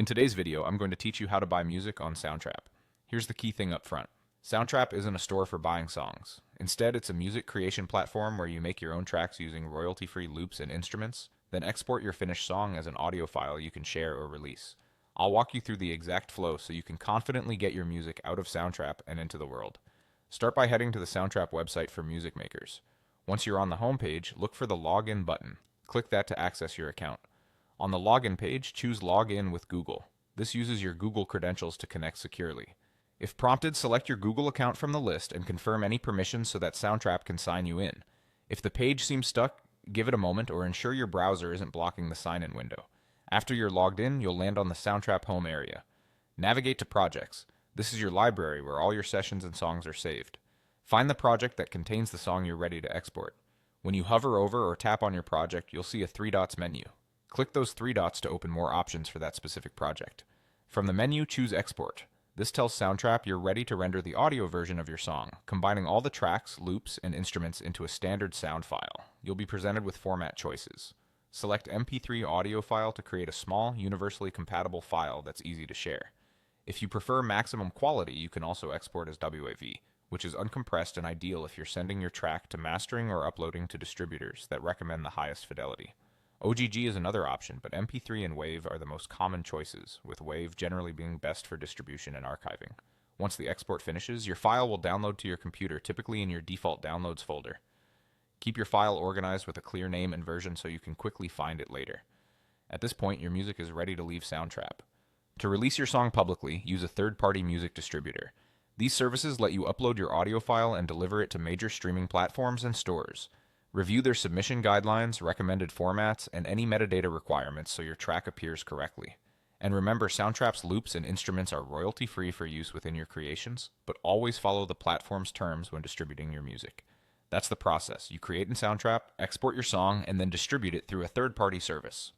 In today's video, I'm going to teach you how to buy music on Soundtrap. Here's the key thing up front. Soundtrap isn't a store for buying songs. Instead, it's a music creation platform where you make your own tracks using royalty-free loops and instruments, then export your finished song as an audio file you can share or release. I'll walk you through the exact flow so you can confidently get your music out of Soundtrap and into the world. Start by heading to the Soundtrap website for music makers. Once you're on the homepage, look for the Login button. Click that to access your account. On the login page, choose Login with Google. This uses your Google credentials to connect securely. If prompted, select your Google account from the list and confirm any permissions so that Soundtrap can sign you in. If the page seems stuck, give it a moment or ensure your browser isn't blocking the sign-in window. After you're logged in, you'll land on the Soundtrap home area. Navigate to Projects. This is your library where all your sessions and songs are saved. Find the project that contains the song you're ready to export. When you hover over or tap on your project, you'll see a three dots menu. Click those three dots to open more options for that specific project. From the menu, choose Export. This tells Soundtrap you're ready to render the audio version of your song, combining all the tracks, loops, and instruments into a standard sound file. You'll be presented with format choices. Select MP3 audio file to create a small, universally compatible file that's easy to share. If you prefer maximum quality, you can also export as WAV, which is uncompressed and ideal if you're sending your track to mastering or uploading to distributors that recommend the highest fidelity. OGG is another option, but MP3 and WAV are the most common choices, with WAV generally being best for distribution and archiving. Once the export finishes, your file will download to your computer, typically in your default downloads folder. Keep your file organized with a clear name and version so you can quickly find it later. At this point, your music is ready to leave Soundtrap. To release your song publicly, use a third-party music distributor. These services let you upload your audio file and deliver it to major streaming platforms and stores. Review their submission guidelines, recommended formats, and any metadata requirements so your track appears correctly. And remember, Soundtrap's loops and instruments are royalty-free for use within your creations, but always follow the platform's terms when distributing your music. That's the process. You create in Soundtrap, export your song, and then distribute it through a third-party service.